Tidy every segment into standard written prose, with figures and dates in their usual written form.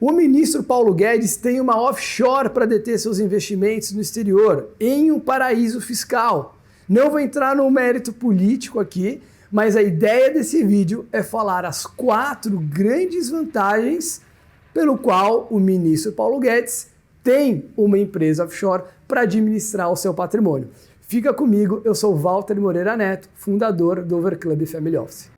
O ministro Paulo Guedes tem uma offshore para deter seus investimentos no exterior, em um paraíso fiscal. Não vou entrar no mérito político aqui, mas a ideia desse vídeo é falar as 4 grandes vantagens pelo qual o ministro Paulo Guedes tem uma empresa offshore para administrar o seu patrimônio. Fica comigo, eu sou Walter Moreira Neto, fundador do Overclub Family Office.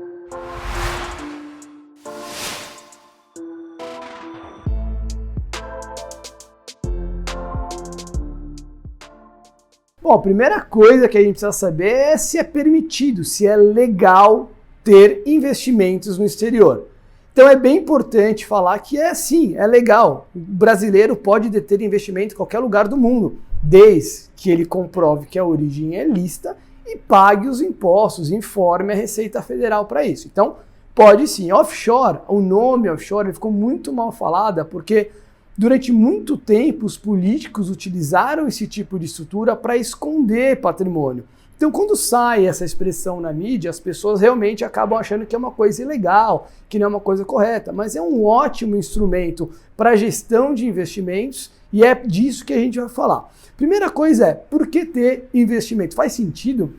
Bom, a primeira coisa que a gente precisa saber é se é permitido, se é legal ter investimentos no exterior. Então é bem importante falar que sim, é legal. O brasileiro pode deter investimento em qualquer lugar do mundo, desde que ele comprove que a origem é lícita e pague os impostos, informe a Receita Federal para isso. Então pode sim. Offshore, o nome offshore ele ficou muito mal falado porque durante muito tempo, os políticos utilizaram esse tipo de estrutura para esconder patrimônio. Então, quando sai essa expressão na mídia, as pessoas realmente acabam achando que é uma coisa ilegal, que não é uma coisa correta, mas é um ótimo instrumento para a gestão de investimentos e é disso que a gente vai falar. Primeira coisa é, por que ter investimento? Faz sentido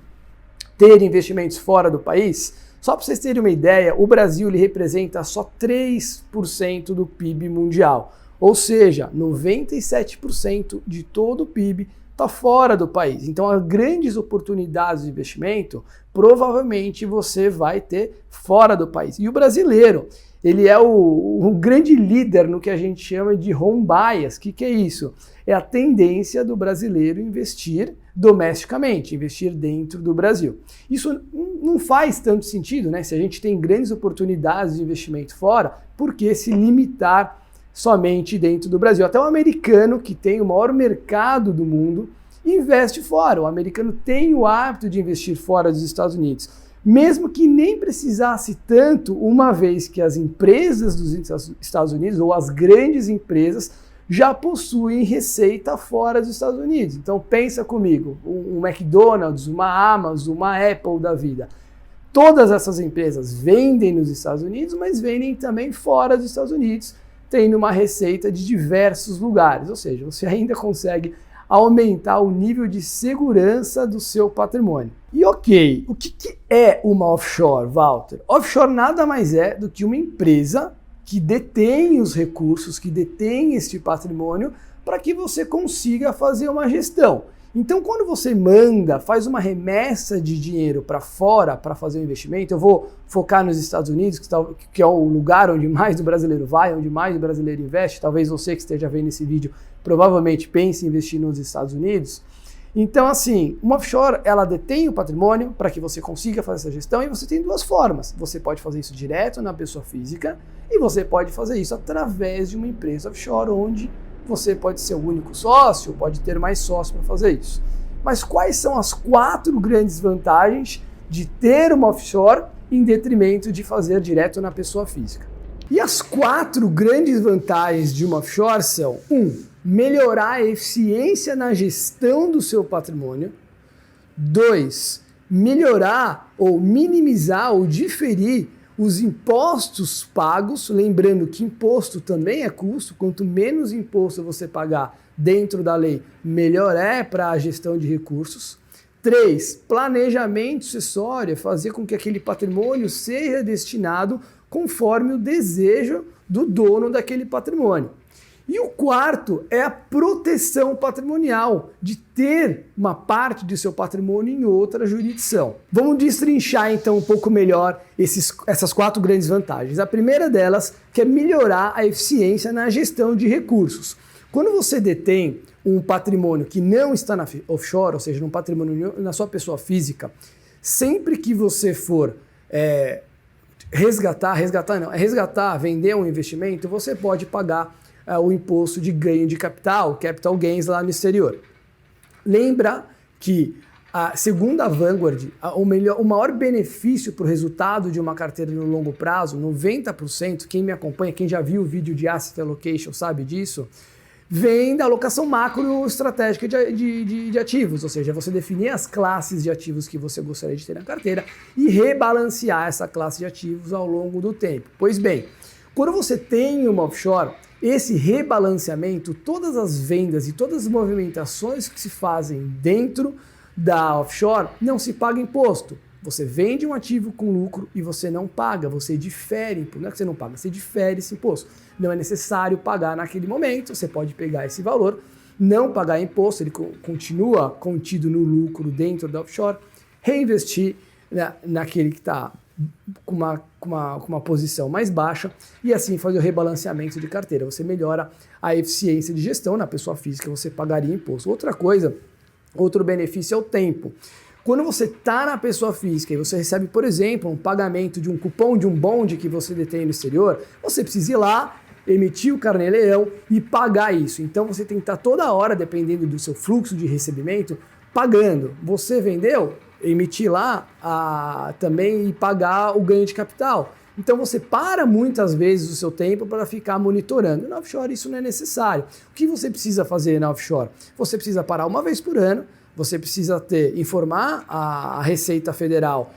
ter investimentos fora do país? Só para vocês terem uma ideia, o Brasil ele representa só 3% do PIB mundial. Ou seja, 97% de todo o PIB está fora do país. Então, as grandes oportunidades de investimento, provavelmente você vai ter fora do país. E o brasileiro, ele é o grande líder no que a gente chama de home bias. O que é isso? É a tendência do brasileiro investir domesticamente, investir dentro do Brasil. Isso não faz tanto sentido, né? Se a gente tem grandes oportunidades de investimento fora, por que se limitar somente dentro do Brasil? Até o americano, que tem o maior mercado do mundo, investe fora. O americano tem o hábito de investir fora dos Estados Unidos, mesmo que nem precisasse tanto, uma vez que as empresas dos Estados Unidos, ou as grandes empresas, já possuem receita fora dos Estados Unidos. Então pensa comigo, um McDonald's, uma Amazon, uma Apple da vida. Todas essas empresas vendem nos Estados Unidos, mas vendem também fora dos Estados Unidos, tendo uma receita de diversos lugares, ou seja, você ainda consegue aumentar o nível de segurança do seu patrimônio. E ok, o que é uma offshore, Walter? Offshore nada mais é do que uma empresa que detém os recursos, que detém este patrimônio, para que você consiga fazer uma gestão. Então, quando você faz uma remessa de dinheiro para fora para fazer um investimento, eu vou focar nos Estados Unidos, que é o lugar onde mais do brasileiro vai, onde mais do brasileiro investe. Talvez você que esteja vendo esse vídeo provavelmente pense em investir nos Estados Unidos. Então, assim, uma offshore, ela detém o patrimônio para que você consiga fazer essa gestão e você tem 2 formas. Você pode fazer isso direto na pessoa física e você pode fazer isso através de uma empresa offshore, onde você pode ser o único sócio, pode ter mais sócios para fazer isso. Mas quais são as 4 grandes vantagens de ter uma offshore em detrimento de fazer direto na pessoa física? E as 4 grandes vantagens de uma offshore são: 1. Melhorar a eficiência na gestão do seu patrimônio. 2. Melhorar ou minimizar ou diferir os impostos pagos, lembrando que imposto também é custo, quanto menos imposto você pagar dentro da lei, melhor é para a gestão de recursos. 3, planejamento sucessório, fazer com que aquele patrimônio seja destinado conforme o desejo do dono daquele patrimônio. E o 4 é a proteção patrimonial, de ter uma parte de seu patrimônio em outra jurisdição. Vamos destrinchar então um pouco melhor essas 4 grandes vantagens. A primeira delas que é melhorar a eficiência na gestão de recursos. Quando você detém um patrimônio que não está na offshore, ou seja, um patrimônio na sua pessoa física, sempre que você for vender um investimento, você pode pagar o imposto de ganho de capital, capital gains lá no exterior. Lembra que, segundo a Vanguard, o maior benefício para o resultado de uma carteira no longo prazo, 90%, quem me acompanha, quem já viu o vídeo de Asset Allocation sabe disso, vem da alocação macro estratégica de ativos, ou seja, você definir as classes de ativos que você gostaria de ter na carteira e rebalancear essa classe de ativos ao longo do tempo. Pois bem, quando você tem uma offshore, esse rebalanceamento, todas as vendas e todas as movimentações que se fazem dentro da offshore, não se paga imposto. Você vende um ativo com lucro e você não paga, você difere, não é que você não paga, você difere esse imposto. Não é necessário pagar naquele momento, você pode pegar esse valor, não pagar imposto, ele continua contido no lucro dentro da offshore, reinvestir naquele que está com uma posição mais baixa e assim fazer o rebalanceamento de carteira. Você melhora a eficiência de gestão. Na pessoa física você pagaria imposto. Outra coisa, outro benefício é o tempo. Quando você está na pessoa física e você recebe, por exemplo, um pagamento de um cupom de um bonde que você detém no exterior, você precisa ir lá, emitir o carnê-leão e pagar isso. Então você tem que estar toda hora, dependendo do seu fluxo de recebimento, pagando. Você vendeu, emitir lá também e pagar o ganho de capital. Então você para muitas vezes o seu tempo para ficar monitorando. Na offshore isso não é necessário. O que você precisa fazer na offshore? Você precisa parar uma vez por ano, você precisa informar a Receita Federal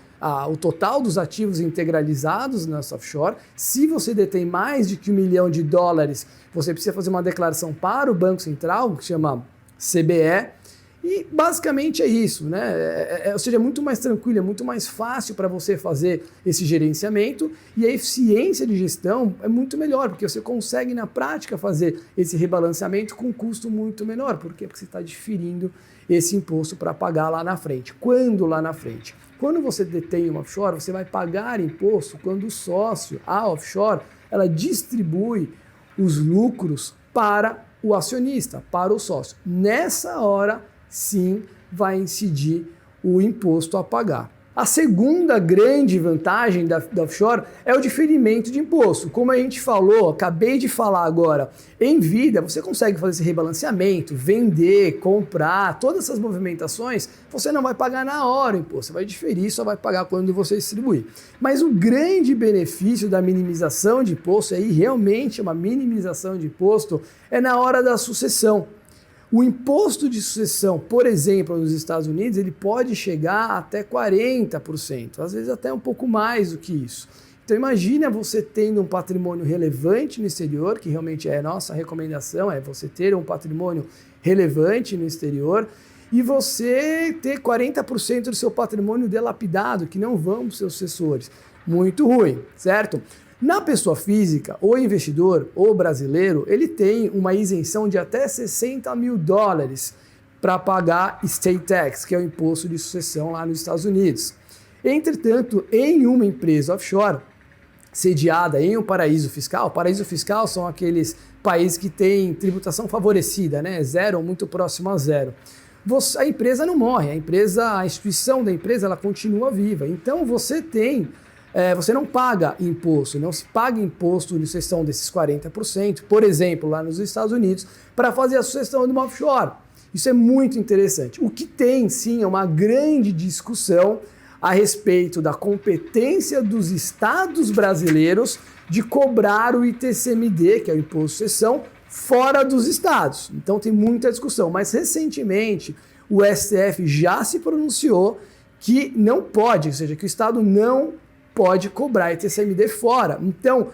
o total dos ativos integralizados nessa offshore. Se você detém mais de $1 milhão, você precisa fazer uma declaração para o Banco Central, que chama CBE, e basicamente é isso, né? Ou seja, é muito mais tranquilo, é muito mais fácil para você fazer esse gerenciamento e a eficiência de gestão é muito melhor, porque você consegue na prática fazer esse rebalanceamento com um custo muito menor. Por quê? Porque você está diferindo esse imposto para pagar lá na frente. Quando lá na frente? Quando você detém uma offshore, você vai pagar imposto quando o sócio, a offshore, ela distribui os lucros para o acionista, para o sócio. Nessa hora, sim, vai incidir o imposto a pagar. A segunda grande vantagem da offshore é o diferimento de imposto. Como a gente falou, acabei de falar agora, em vida você consegue fazer esse rebalanceamento, vender, comprar, todas essas movimentações, você não vai pagar na hora o imposto, você vai diferir, só vai pagar quando você distribuir. Mas o grande benefício da minimização de imposto, aí realmente uma minimização de imposto, é na hora da sucessão. O imposto de sucessão, por exemplo, nos Estados Unidos, ele pode chegar até 40%, às vezes até um pouco mais do que isso. Então imagina você tendo um patrimônio relevante no exterior, que realmente é a nossa recomendação, é você ter um patrimônio relevante no exterior, e você ter 40% do seu patrimônio dilapidado, que não vão para os seus sucessores. Muito ruim, certo? Na pessoa física, o investidor, o brasileiro, ele tem uma isenção de até $60 mil para pagar estate tax, que é o imposto de sucessão lá nos Estados Unidos. Entretanto, em uma empresa offshore, sediada em um paraíso fiscal são aqueles países que têm tributação favorecida, né? Zero ou muito próximo a zero. A empresa não morre, a instituição da empresa ela continua viva. Então você não paga imposto, não se paga imposto na sucessão desses 40%, por exemplo, lá nos Estados Unidos, para fazer a sucessão de uma offshore. Isso é muito interessante. O que tem, sim, é uma grande discussão a respeito da competência dos estados brasileiros de cobrar o ITCMD, que é o Imposto de Sucessão, fora dos estados. Então tem muita discussão, mas recentemente o STF já se pronunciou que não pode, ou seja, que o estado não pode cobrar ITCMD fora. Então,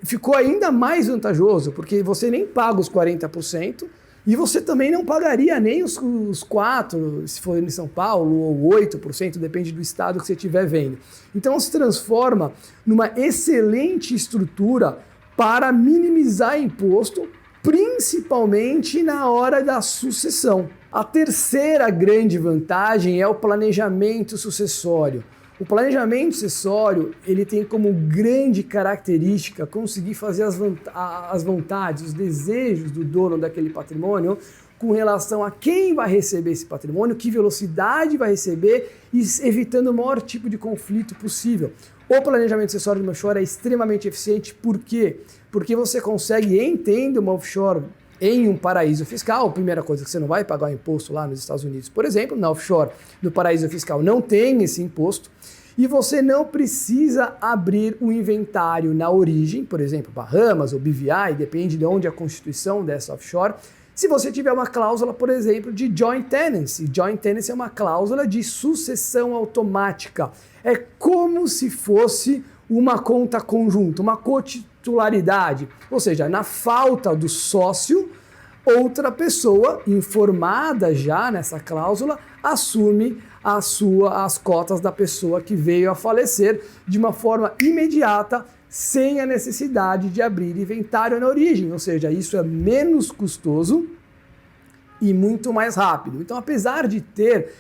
ficou ainda mais vantajoso, porque você nem paga os 40% e você também não pagaria nem os 4%, se for em São Paulo, ou 8%, depende do estado que você estiver vendo. Então, se transforma numa excelente estrutura para minimizar imposto, principalmente na hora da sucessão. A terceira grande vantagem é o planejamento sucessório. O planejamento sucessório, ele tem como grande característica conseguir fazer as vontades, os desejos do dono daquele patrimônio com relação a quem vai receber esse patrimônio, que velocidade vai receber e evitando o maior tipo de conflito possível. O planejamento sucessório de uma offshore é extremamente eficiente. Por quê? Porque você consegue, entender uma offshore em um paraíso fiscal. A primeira coisa que você não vai pagar o imposto lá nos Estados Unidos, por exemplo, na offshore do paraíso fiscal não tem esse imposto, e você não precisa abrir o inventário na origem, por exemplo, Bahamas ou BVI, depende de onde é a constituição dessa offshore, se você tiver uma cláusula, por exemplo, de joint tenancy. Joint tenancy é uma cláusula de sucessão automática. É como se fosse uma conta conjunta, uma cotitularidade, ou seja, na falta do sócio, outra pessoa informada já nessa cláusula assume as cotas da pessoa que veio a falecer de uma forma imediata, sem a necessidade de abrir inventário na origem, ou seja, isso é menos custoso e muito mais rápido. Então, apesar de ter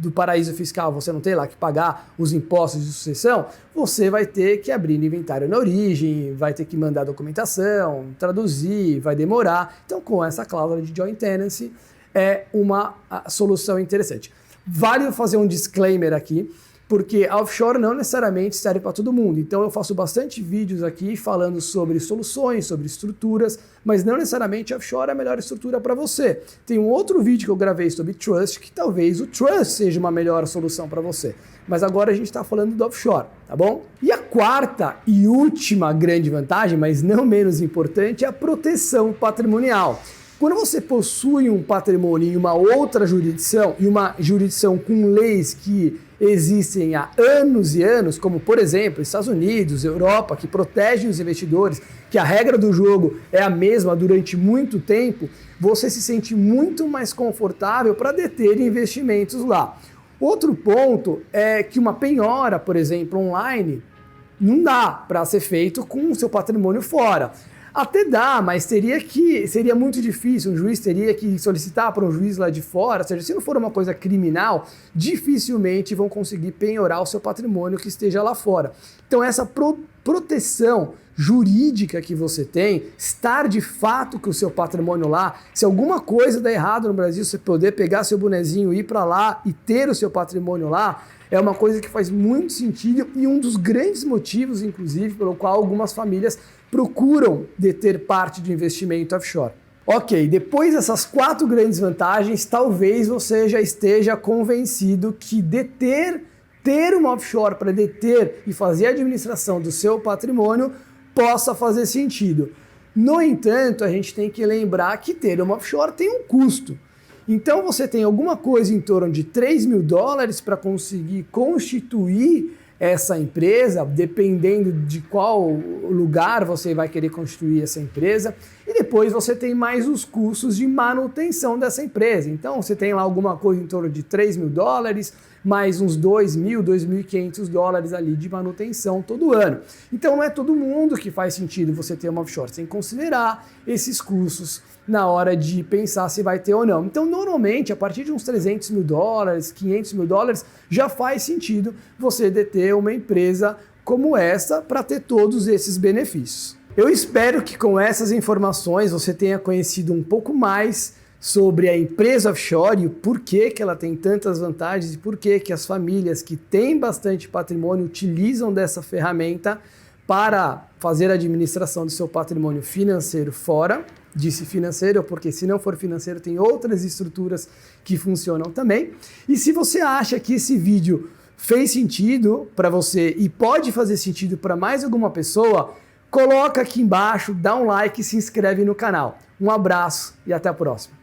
do paraíso fiscal você não ter lá que pagar os impostos de sucessão, você vai ter que abrir inventário na origem, vai ter que mandar documentação, traduzir, vai demorar. Então, com essa cláusula de joint tenancy, é uma solução interessante. Vale fazer um disclaimer aqui, porque a offshore não necessariamente serve para todo mundo. Então eu faço bastante vídeos aqui falando sobre soluções, sobre estruturas, mas não necessariamente a offshore é a melhor estrutura para você. Tem um outro vídeo que eu gravei sobre trust, que talvez o trust seja uma melhor solução para você. Mas agora a gente está falando do offshore, tá bom? E a quarta e última grande vantagem, mas não menos importante, é a proteção patrimonial. Quando você possui um patrimônio em uma outra jurisdição, e uma jurisdição com leis que existem há anos e anos, como por exemplo Estados Unidos, Europa, que protegem os investidores, que a regra do jogo é a mesma durante muito tempo, você se sente muito mais confortável para deter investimentos lá. Outro ponto é que uma penhora, por exemplo, online, não dá para ser feito com o seu patrimônio fora. Até dá, mas seria muito difícil, um juiz teria que solicitar para um juiz lá de fora, ou seja, se não for uma coisa criminal, dificilmente vão conseguir penhorar o seu patrimônio que esteja lá fora. Então essa proteção jurídica que você tem, estar de fato com o seu patrimônio lá, se alguma coisa der errado no Brasil, você poder pegar seu bonezinho, ir para lá e ter o seu patrimônio lá, é uma coisa que faz muito sentido e um dos grandes motivos, inclusive, pelo qual algumas famílias procuram deter parte de investimento offshore. Ok, depois dessas 4 grandes vantagens, talvez você já esteja convencido que ter uma offshore para deter e fazer a administração do seu patrimônio possa fazer sentido. No entanto, a gente tem que lembrar que ter uma offshore tem um custo. Então você tem alguma coisa em torno de $3 mil para conseguir constituir essa empresa, dependendo de qual lugar você vai querer constituir essa empresa, e depois você tem mais os custos de manutenção dessa empresa. Então você tem lá alguma coisa em torno de $3 mil, mais uns $2.000, $2.500 ali de manutenção todo ano. Então não é todo mundo que faz sentido você ter uma offshore, você tem que considerar esses custos na hora de pensar se vai ter ou não. Então normalmente a partir de uns $300 mil, $500 mil, já faz sentido você deter uma empresa como essa para ter todos esses benefícios. Eu espero que com essas informações você tenha conhecido um pouco mais sobre a empresa offshore e o porquê que ela tem tantas vantagens e porquê que as famílias que têm bastante patrimônio utilizam dessa ferramenta para fazer a administração do seu patrimônio financeiro fora. Disse financeiro porque se não for financeiro tem outras estruturas que funcionam também. E se você acha que esse vídeo fez sentido para você e pode fazer sentido para mais alguma pessoa, coloca aqui embaixo, dá um like e se inscreve no canal. Um abraço e até a próxima.